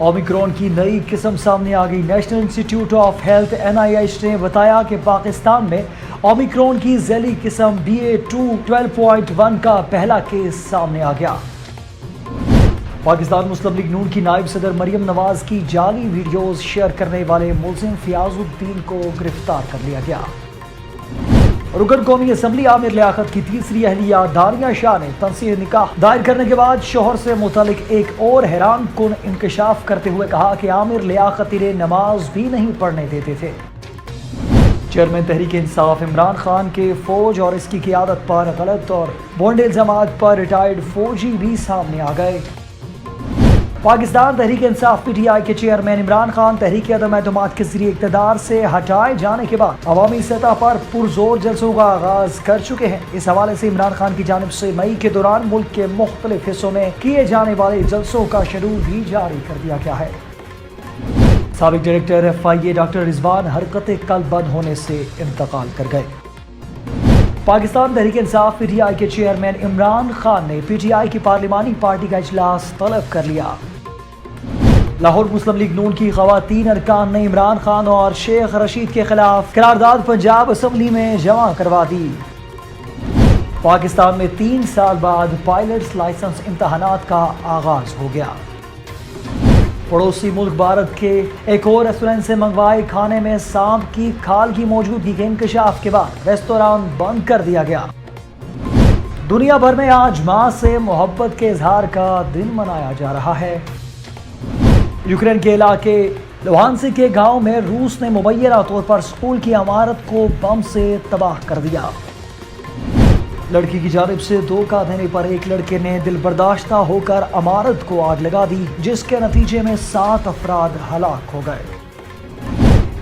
Omicron की नई किस्म सामने आ गई। National institute of health NIH ने बताया कि पाकिस्तान में ओमिक्रॉन की जैली किस्म BA.2 12.1 का पहला केस सामने आ गया। पाकिस्तान मुस्लिम लीग नून की नायब सदर मरियम नवाज की जाली वीडियोस शेयर करने वाले मुलजिम फियाजुद्दीन को गिरफ्तार कर लिया गया। रुकन कौमी असम्बली आमिर लियाकत की तीसरी अहलिया दानिया शाह ने तंसीह निकाह दायर करने के बाद शोहर से मुतालिक एक और हैरान कुन इंकशाफ करते हुए कहा कि आमिर लियाकत इन्हें नमाज भी नहीं पढ़ने देते थे। चेयरमैन तहरीक इंसाफ इमरान खान के फौज और इसकी क़ियादत पर गलत और बोंडे इल्जामात पर रिटायर्ड फौजी भी सामने आ गए। पाकिस्तान तहरीक इंसाफ PTI के चेयरमैन इमरान खान तहरीक अदम एतमाद के जरिए इक़्तिदार से हटाए जाने के बाद अवामी सतह पर पुरजोर जलसों का आगाज कर चुके हैं। इस हवाले से इमरान खान की जानिब से मई के दौरान मुल्क के मुख्तलिफ हिस्सों में किए जाने वाले जलसों का शेड्यूल भी जारी कर दिया गया है। साबिक डायरेक्टर FIA डॉक्टर रिजवान हरकत कल्ब बंद होने से इंतकाल कर गए। पाकिस्तान तहरीक इंसाफ PTI के चेयरमैन इमरान खान ने PTI की पार्लिमानी पार्टी का इजलास तलब कर लिया। लाहौर मुस्लिम लीग नून की ख़वातीन अरकान ने इमरान खान और शेख रशीद के खिलाफ करारदाद पंजाब असम्बली में जमा करवा दी। पाकिस्तान में 3 साल बाद पायलट्स लाइसेंस इम्तहानात का आगाज हो गया। पड़ोसी मुल्क भारत के एक और रेस्टोरेंट से मंगवाए खाने में सांप की खाल की मौजूदगी के इंकशाफ के बाद रेस्तोरां बंद कर दिया गया। दुनिया भर में आज मां से मोहब्बत के इजहार का दिन मनाया जा रहा है। यूक्रेन के इलाके लुहांस्क के गांव में रूस ने मुबैना तौर पर स्कूल की इमारत को बम से तबाह कर दिया। लड़की की जानिब से धोखा देने पर एक लड़के ने दिल बर्दाश्ता होकर इमारत को आग लगा दी, जिसके नतीजे में 7 अफराद हलाक हो गए।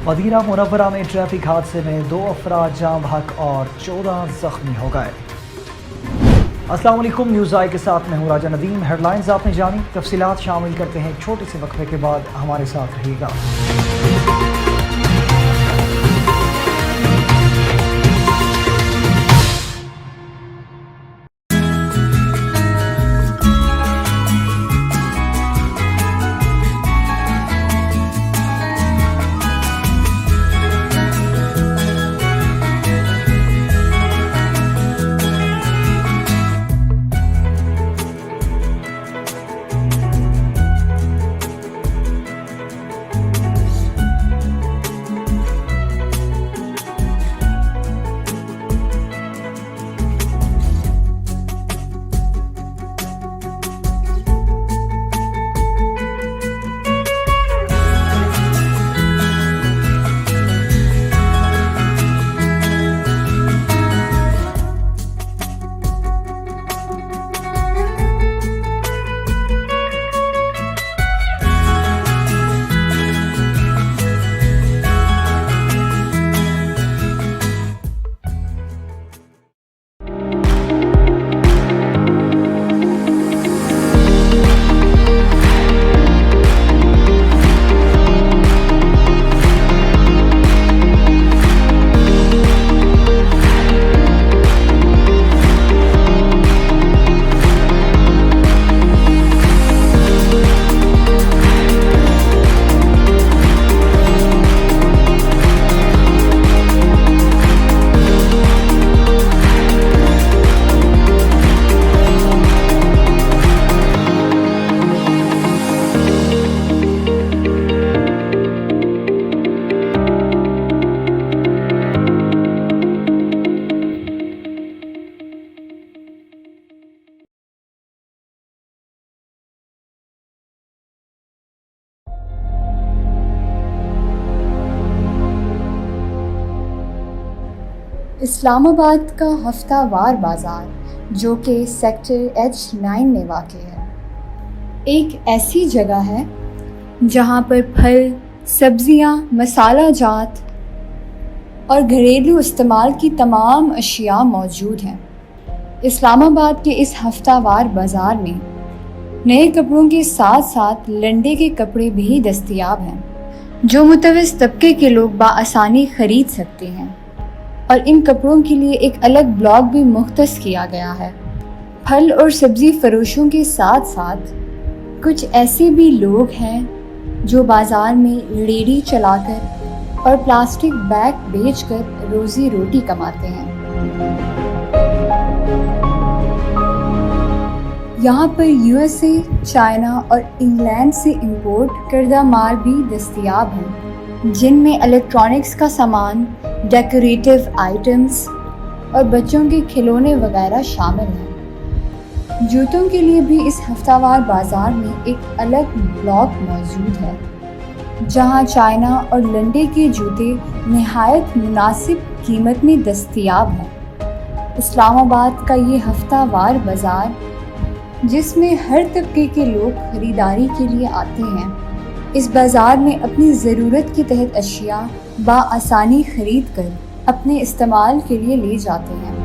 मदीना मुनव्वरा में ट्रैफिक हादसे में 2 अफराद जाँ बहक और 14 जख्मी हो गए। अस्सलाम वालेकुम, न्यूज़ आई के साथ मैं हूँ राजा नदीम। हेडलाइंस आपने जानी, तफसीलात शामिल करते हैं छोटे से वक्फे के बाद। हमारे साथ रहिएगा। इस्लामाबाद का हफ्तावार बाज़ार जो कि सेक्टर H9 में वाक़ है, एक ऐसी जगह है जहाँ पर फल, सब्ज़ियाँ, मसाला जात और घरेलू इस्तेमाल की तमाम अशिया मौजूद हैं। इस्लामाबाद के इस हफ्तावार बाज़ार में नए कपड़ों के साथ साथ लंडे के कपड़े भी दस्तयाब हैं, जो मुतवस्सित तबके के लोग बाआसानी ख़रीद सकते हैं। और इन कपड़ों के लिए एक अलग ब्लॉग भी मुख्तस किया गया है। फल और सब्ज़ी फरोशों के साथ साथ कुछ ऐसे भी लोग हैं जो बाज़ार में रेहड़ी चलाकर और प्लास्टिक बैग बेचकर रोज़ी रोटी कमाते हैं। यहाँ पर यूएसए, चाइना और इंग्लैंड से इंपोर्ट करदा माल भी दस्तयाब हैं, जिनमें इलेक्ट्रॉनिक्स का सामान, डेकोरेटिव आइटम्स और बच्चों के खिलौने वगैरह शामिल हैं। जूतों के लिए भी इस हफ्तावार बाज़ार में एक अलग ब्लॉक मौजूद है, जहां चाइना और लंडे के जूते नहायत मुनासिब कीमत में दस्तयाब हैं। इस्लामाबाद का ये हफ्तावार बाज़ार, जिसमें हर तबके के लोग ख़रीदारी के लिए आते हैं, इस बाज़ार में अपनी ज़रूरत के तहत अशिया बआसानी ख़रीद कर अपने इस्तेमाल के लिए ले जाते हैं।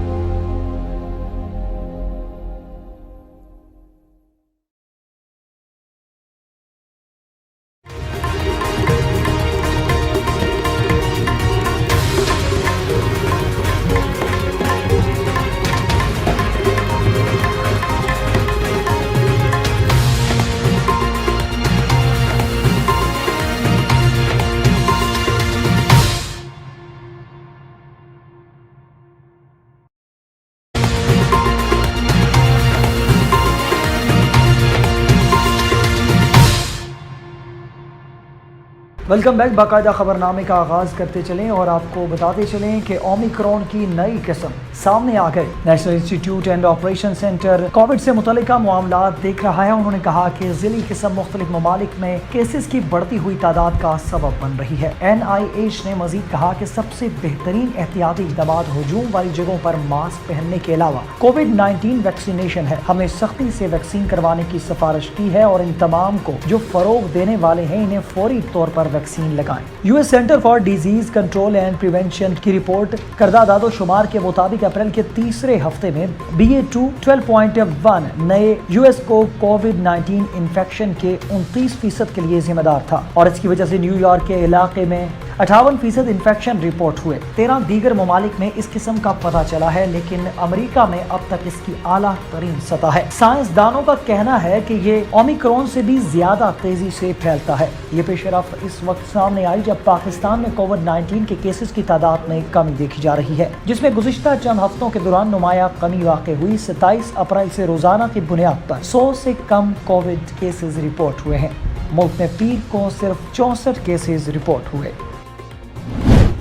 Welcome back. बाकायदा खबरनामे का आगाज़ करते चलें और आपको बताते चलें कि ओमिक्रॉन की नई किस्म सामने आ गए। National institute and operation centre Covid से मुतल्लिका मामला देख रहा है। उन्होंने कहा कि ज़िली किस्म मुख्तलिफ ममालिक में केसेस की बढ़ती हुई तादाद का सबब बन रही है। NIH ने मजीद कहा कि सबसे बेहतरीन एहतियाती इक़दाम हजूम वाली जगहों पर मास्क पहनने के अलावा कोविड-19 वैक्सीनेशन है। हमने सख्ती से वैक्सीन करवाने की सिफारिश की है और इन तमाम को जो फ़रोग देने वाले हैं इन्हें फौरी तौर पर वैक्सीन लगाएं। US centre for disease control and prevention की रिपोर्ट करदा दादो शुमार के मुताबिक अप्रैल के तीसरे हफ्ते में BA.2 12.1 नए यूएस को कोविड-19 इन्फेक्शन के 29% के लिए जिम्मेदार था और इसकी वजह से न्यूयॉर्क के इलाके में 58% इन्फेक्शन रिपोर्ट हुए। 13 दीगर ममालिक में इस किस्म का पता चला है, लेकिन अमेरिका में अब तक इसकी आला तरीन सतह है। साइंसदानों का कहना है कि ये ओमिक्रॉन से भी ज्यादा तेजी से फैलता है। ये पेशरफ्त इस वक्त सामने आई जब पाकिस्तान में कोविड-19 के केसेस की तादाद में कमी देखी जा रही है, जिसमें गुज़िश्ता चंद हफ्तों के दौरान नुमाया कमी वाक़ हुई। 27 अप्रैल से रोजाना की बुनियाद पर 100 से कम कोविड केसेस रिपोर्ट हुए हैं। मुल्क में पीर को सिर्फ 64 केसेस रिपोर्ट हुए।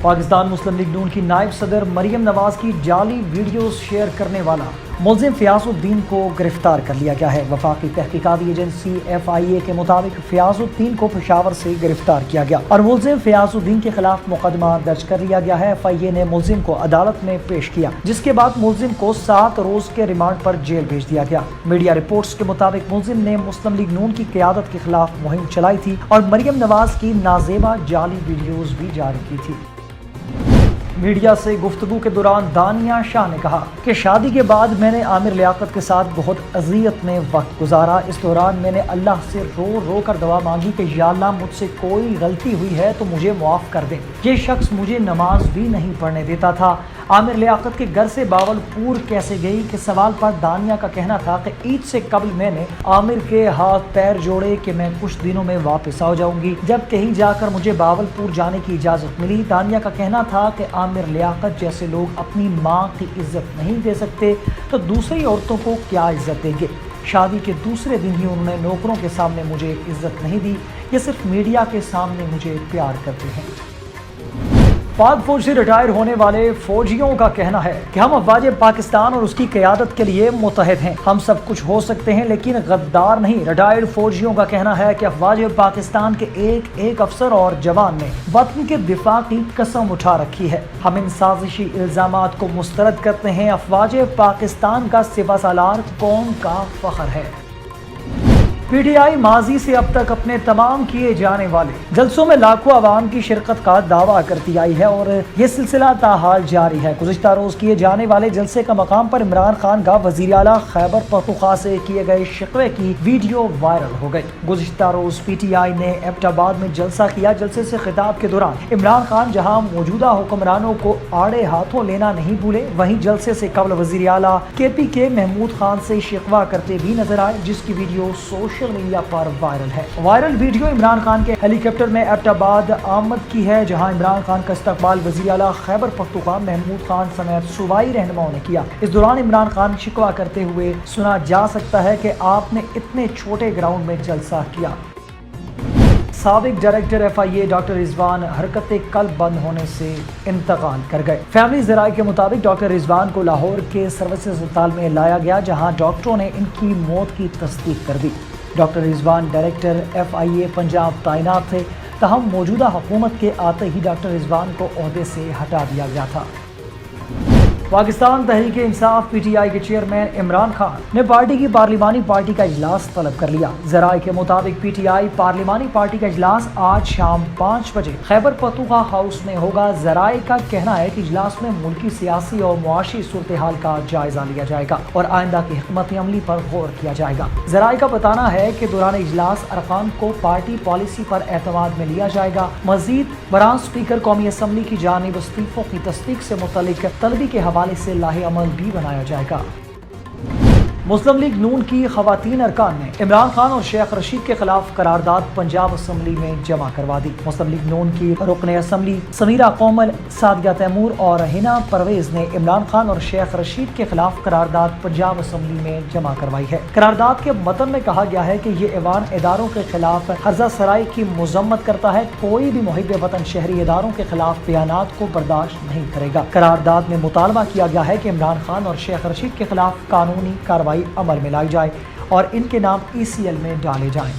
पाकिस्तान मुस्लिम लीग नून की नायब सदर मरियम नवाज की जाली वीडियोस शेयर करने वाला मुलजिम फ़ियाज़ुद्दीन को गिरफ्तार कर लिया गया है। वफाकी तहकीकाती एजेंसी FIA के मुताबिक फ़ियाज़ुद्दीन को पेशावर से गिरफ्तार किया गया और मुलजिम फ़ियाज़ुद्दीन के खिलाफ मुकदमा दर्ज कर लिया गया है। FIA ने मुलजिम को अदालत में पेश किया, जिसके बाद मुलजिम को 7 रोज के रिमांड पर जेल भेज दिया गया। मीडिया रिपोर्ट्स के मुताबिक मुलजिम ने मुस्लिम लीग नून की क़यादत के खिलाफ मुहिम चलाई थी और मरियम नवाज की नाजेबा जाली वीडियोज भी जारी की थी। मीडिया से गुफ्तगू के दौरान दानिया शाह ने कहा कि शादी के बाद मैंने आमिर लियाकत के साथ बहुत अज़ियत में वक्त गुजारा। इस दौरान मैंने अल्लाह से रो रो कर दुआ मांगी कि या अल्लाह मुझसे कोई गलती हुई है तो मुझे मुआफ़ कर दे। ये शख्स मुझे नमाज भी नहीं पढ़ने देता था। आमिर लियाकत के घर से बावलपुर कैसे गई के सवाल पर दानिया का कहना था कि ईद से कबल मैंने आमिर के हाथ पैर जोड़े कि मैं कुछ दिनों में वापस आ जाऊंगी। जब कहीं जाकर मुझे बावलपुर जाने की इजाज़त मिली। दानिया का कहना था कि आमिर लियाकत जैसे लोग अपनी माँ की इज्जत नहीं दे सकते तो दूसरी औरतों को क्या इज्जत देंगे। शादी के दूसरे दिन ही उन्होंने नौकरों के सामने मुझे इज्जत नहीं दी, ये सिर्फ मीडिया के सामने मुझे प्यार करते हैं। पाक फौज से रिटायर होने वाले फौजियों का कहना है कि हम अफवाज पाकिस्तान और उसकी क़यादत के लिए मुतहद हैं। हम सब कुछ हो सकते हैं लेकिन गद्दार नहीं। रिटायर्ड फौजियों का कहना है कि अफवाज पाकिस्तान के एक एक अफसर और जवान ने वतन के दिफा की कसम उठा रखी है। हम इन साजिशी इल्जामात को मुस्तरद करते हैं। अफवाज पाकिस्तान का सिपह सालार कौम का फख्र है। PTI माजी से अब तक अपने तमाम किए जाने वाले जलसों में लाखों आवाम की शिरकत का दावा करती आई है और ये सिलसिला ताहाल जारी है। गुज़िश्ता रोज किए जाने वाले जलसे का मकाम पर इमरान खान का वज़ीर आला खैबर पख्तूनख्वा से किए गए शिकवे की वीडियो वायरल हो गई। गुज़िश्ता रोज PTI ने एबटाबाद में जलसा किया। जलसे से खिताब के दौरान इमरान खान जहां मौजूदा हुक्मरानों को आड़े हाथों लेना नहीं भूले, वहीं जलसे से कबल वज़ीर आला KPK महमूद खान से शिकवा करते भी नजर आए, जिसकी वीडियो सोशल सोशल मीडिया पर वायरल है। वायरल वीडियो इमरान खान के हेलीकॉप्टर में एबटाबाद आमद की है, जहां इमरान खान का इस्तकबाल वज़ीर आला खैबर पख्तूनख्वा महमूद खान समेत सूबाई रहनुमाओं ने किया। इस दौरान इमरान खान शिकवा करते हुए सुना जा सकता है कि आपने इतने छोटे ग्राउंड में जलसा किया। साबिक डायरेक्टर FIA डॉक्टर रिजवान हरकत कल्ब बंद होने से इंतकाल कर गए। फैमिली ज़राए के मुताबिक डॉक्टर रिजवान को लाहौर के सर्विसेज अस्पताल में लाया गया, जहां डॉक्टरों ने इनकी मौत की तस्दीक कर दी। Doctor Rizwan director FIA Punjab तैनात थे, तहम मौजूदा हुकूमत के आते ही डॉक्टर रिजवान को ओहदे से हटा दिया गया था। पाकिस्तान तहरीक इंसाफ PTI के चेयरमैन इमरान खान ने पार्टी की पार्लिमानी पार्टी का इजलास तलब कर लिया। ज़राए के मुताबिक PTI पार्लिमानी पार्टी का इजलास आज शाम 5 बजे खैबर पख्तूनख्वा हाउस में होगा। ज़राए का कहना है कि इजलास में मुल्की सियासी और मुआशी सूरत हाल का जायजा लिया जाएगा और आइंदा की हिकमत अमली पर गौर किया जाएगा। ज़राए का बताना है कि दौरान इजलास अरकान को पार्टी पॉलिसी पर एतमाद में लिया जाएगा। मजीद बरान स्पीकर कौमी असम्बली की जानिब इस्तीफों की तस्दीक से मुतल्लिक तलबी के हवाले से लाहे अमल भी बनाया जाएगा। मुस्लिम लीग नून की खवातीन अरकान ने इमरान खान और शेख रशीद के खिलाफ करारदाद पंजाब असम्बली में जमा करवा दी। मुस्लिम लीग नून की रुकन असम्बली समीरा कोमल, सादिया तैमूर और हिना परवेज ने इमरान खान और शेख रशीद के खिलाफ करारदाद पंजाब असम्बली में जमा करवाई है। करारदाद के मतन में कहा गया है कि ये ऐवान इदारों के खिलाफ हर्जा सराई की मजम्मत करता है। कोई भी मुहिब वतन शहरी इदारों के खिलाफ बयानात को बर्दाश्त नहीं करेगा। करारदाद में मुतालबा किया गया है कि इमरान खान और शेख रशीद के खिलाफ कानूनी कार्रवाई अमल में लाई जाए और इनके नाम ECL में डाले जाएं।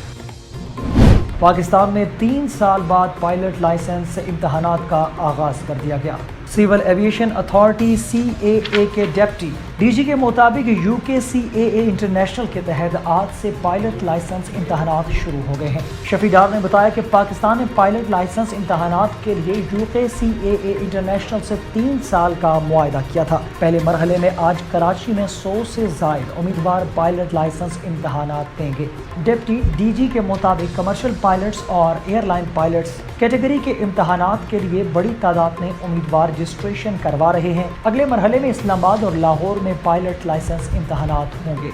पाकिस्तान में 3 साल बाद पायलट लाइसेंस इम्तहानात का आगाज कर दिया गया। सिविल एविएशन अथॉरिटी CAA के डेप्टी DG के मुताबिक UKCAA इंटरनेशनल के तहत आज से पायलट लाइसेंस इम्तहानात शुरू हो गए हैं। शफी डार ने बताया कि पाकिस्तान ने पायलट लाइसेंस इम्तहानात के लिए UKCAA इंटरनेशनल से 3 साल का मुआहदा किया था। पहले मरहले में आज कराची में 100 से ज़ायद उम्मीदवार पायलट लाइसेंस इम्तहानात देंगे। डिप्टी DG के मुताबिक कमर्शियल पायलट्स और एयरलाइन पायलट्स कैटेगरी के इम्तहानात के लिए बड़ी तादाद में उम्मीदवार रजिस्ट्रेशन करवा रहे हैं। अगले मरहले में इस्लामाबाद और लाहौर में पायलट लाइसेंस इम्तहानात होंगे।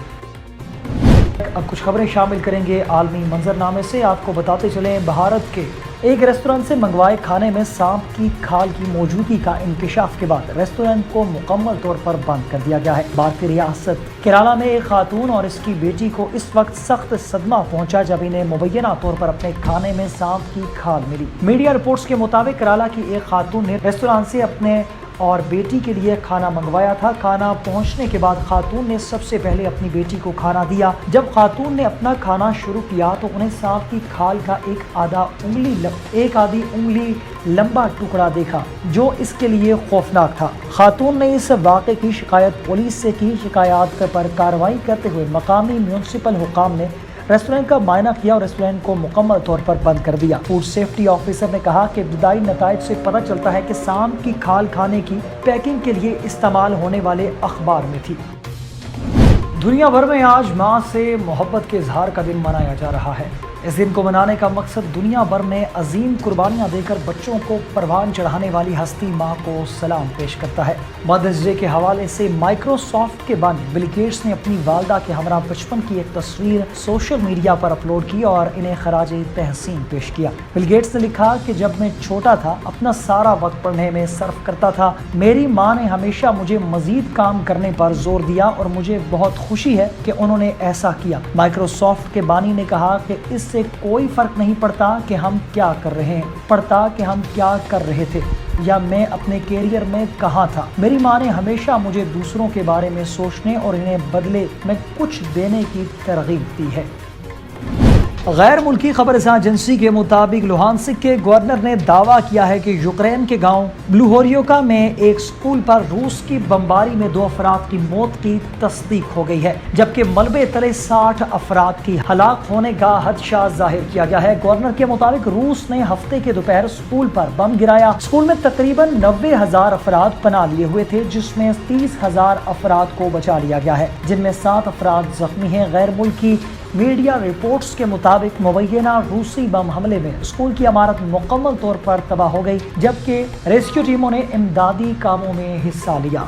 अब कुछ खबरें शामिल करेंगे आलमी मंजरनामे से। आपको बताते चलें, भारत के एक रेस्टोरेंट से मंगवाए खाने में सांप की खाल की मौजूदगी का इंकशाफ के बाद रेस्टोरेंट को मुकम्मल तौर पर बंद कर दिया गया है। भारतीय रियासत केरला में एक खातून और इसकी बेटी को इस वक्त सख्त सदमा पहुंचा जब इन्हें मुबैना तौर पर अपने खाने में सांप की खाल मिली। मीडिया रिपोर्ट्स के मुताबिक केरला की एक खातून ने रेस्टोरेंट से अपने और बेटी के लिए खाना मंगवाया था। खाना पहुंचने के बाद खातून ने सबसे पहले अपनी बेटी को खाना दिया। जब खातून ने अपना खाना शुरू किया तो उन्हें सांप की खाल का एक आधी उंगली लंबा टुकड़ा देखा, जो इसके लिए खौफनाक था। खातून ने इस वाक़े की शिकायत पुलिस से की। शिकायत पर कार्रवाई करते हुए मकामी म्यूनसिपल हुकाम ने रेस्टोरेंट का मायना किया और रेस्टोरेंट को मुकम्मल तौर पर बंद कर दिया। फूड सेफ्टी ऑफिसर ने कहा कि इब्तदाई नताइज से पता चलता है कि सांप की खाल खाने की पैकिंग के लिए इस्तेमाल होने वाले अखबार में थी। दुनिया भर में आज माँ से मोहब्बत के इजहार का दिन मनाया जा रहा है। इस दिन को मनाने का मकसद दुनिया भर में अजीम कुर्बानियाँ देकर बच्चों को परवान चढ़ाने वाली हस्ती माँ को सलाम पेश करता है। मदर्स डे के हवाले से माइक्रोसॉफ्ट के बानी बिल गेट्स ने अपनी वालदा के हमरा बचपन की एक तस्वीर सोशल मीडिया पर अपलोड की और इन्हें खराज तहसीन पेश किया। बिल गेट्स ने लिखा कि जब मैं छोटा था अपना सारा वक्त पढ़ने में सर्फ करता था। मेरी माँ ने हमेशा मुझे मजीद काम करने पर जोर दिया और मुझे बहुत खुशी है कि उन्होंने ऐसा किया। माइक्रोसॉफ्ट के बानी ने कहा कि इससे कोई फर्क नहीं पड़ता कि हम क्या कर रहे हैं, पड़ता कि हम क्या कर रहे थे या मैं अपने कैरियर में कहाँ था। मेरी माँ ने हमेशा मुझे दूसरों के बारे में सोचने और इन्हें बदले में कुछ देने की तरगीब दी है। गैर मुल्की खबरसां एजेंसी के मुताबिक लुहानस्क के गवर्नर ने दावा किया है कि यूक्रेन के गांव ब्लूहोरियोका में एक स्कूल पर रूस की बमबारी में 2 अफराद की मौत की तस्दीक हो गई है, जबकि मलबे तले 60 अफराद की हलाक होने का खदशा जाहिर किया गया है। गवर्नर के मुताबिक रूस ने हफ्ते के दोपहर स्कूल पर बम गिराया। स्कूल में तकरीबन 90,000 अफराद पनाह लिए हुए थे, जिसमें 30,000 अफराद को बचा लिया गया है, जिनमें 7 अफराद जख्मी हैं। गैर मुल्की मीडिया रिपोर्ट्स के मुताबिक मुबैना रूसी बम हमले में स्कूल की इमारत मुकम्मल तौर पर तबाह हो गई, जबकि रेस्क्यू टीमों ने इमदादी कामों में हिस्सा लिया।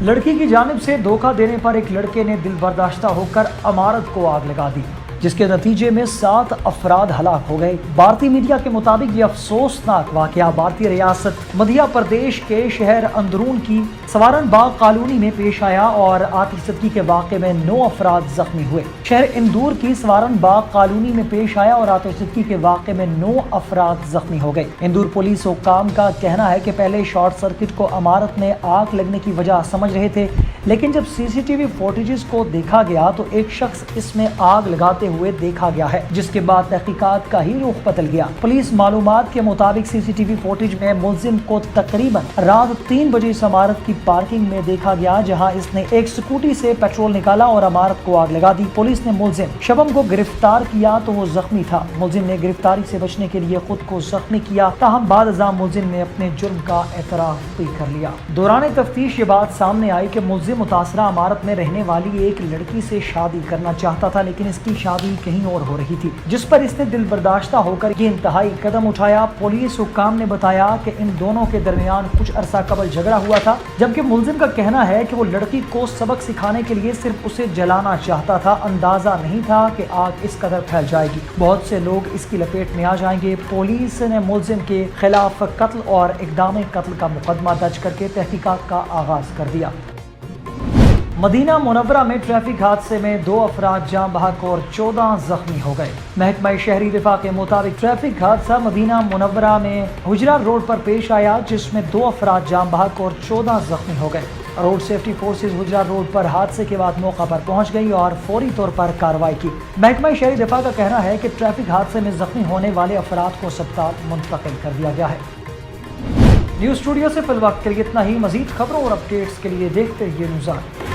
लड़की की जानिब से धोखा देने पर एक लड़के ने दिल बर्दाश्ता होकर इमारत को आग लगा दी, जिसके नतीजे में 7 अफराद हलाक हो गए। भारतीय मीडिया के मुताबिक ये अफसोसनाक वाकया भारतीय रियासत मध्य प्रदेश के शहर अंदरून की सवारन बाग कॉलोनी में पेश आया और आतिशबाजी के वाक़े में 9 अफराद जख्मी हुए। शहर इंदौर की सवारन बाग कॉलोनी में पेश आया और आतिशबाजी के वाक़े में 9 अफराद जख्मी हो गए। इंदौर पुलिस हुक्काम का कहना है कि पहले शॉर्ट सर्किट को इमारत में आग लगने की वजह समझ रहे थे, लेकिन जब सीसीटीवी फुटेजेस को देखा गया तो एक शख्स इसमें आग लगाते हुए देखा गया है, जिसके बाद तहकीकात का ही रुख बदल गया। पुलिस मालूमात के मुताबिक सीसीटीवी फुटेज में मुलजिम को तकरीबन रात 3 बजे इस इमारत की पार्किंग में देखा गया, जहां इसने एक स्कूटी से पेट्रोल निकाला और इमारत को आग लगा दी। पुलिस ने मुलजिम शबम को गिरफ्तार किया तो वो जख्मी था। मुलजिम ने गिरफ्तारी से बचने के लिए खुद को जख्मी किया, ताहम बाद अज़ां मुलजिम ने अपने जुर्म का एतराफ भी कर लिया। दौरान तफ्तीश ये बात सामने आई कि मुलजिम मुतासरा इमारत में रहने वाली एक लड़की से शादी करना चाहता था, लेकिन इसकी शादी कहीं और हो रही थी, जिस पर इसने दिल बर्दाश्ता होकर ये इंतहाई कदम उठाया। पुलिस हुक्काम ने बताया कि इन दोनों के दरमियान कुछ अरसा कबल झगड़ा हुआ था, जबकि मुलजिम का कहना है कि वो लड़की को सबक सिखाने के लिए सिर्फ उसे जलाना चाहता था, अंदाजा नहीं था कि आग इस कदर फैल जाएगी। बहुत से लोग इसकी लपेट में आ जाएंगे। पुलिस ने मुलजिम के खिलाफ कत्ल और इक़दाम कत्ल का मुकदमा दर्ज करके तहकीकात का आगाज कर दिया। मदीना मुनव्वरा में ट्रैफिक हादसे में 2 अफराद जान बहक और 14 जख्मी हो गए। महकमा शहरी दिफा के मुताबिक ट्रैफिक हादसा मदीना मुनव्वरा में हुजरा रोड पर पेश आया, जिसमें 2 अफराद जान बहक और 14 जख्मी हो गए। रोड सेफ्टी फोर्सेज हुजरा रोड पर हादसे के बाद मौका पर पहुंच गई और फौरी तौर पर कार्रवाई की। महकमा शहरी दिफा का कहना है कि ट्रैफिक हादसे में जख्मी होने वाले अफराद को अस्पताल मुंतकिल कर दिया गया है। न्यूज़ स्टूडियो से फिल वक्त के लिए इतना ही। मजीद खबरों और अपडेट्स के लिए देखते रहिए न्यूज़।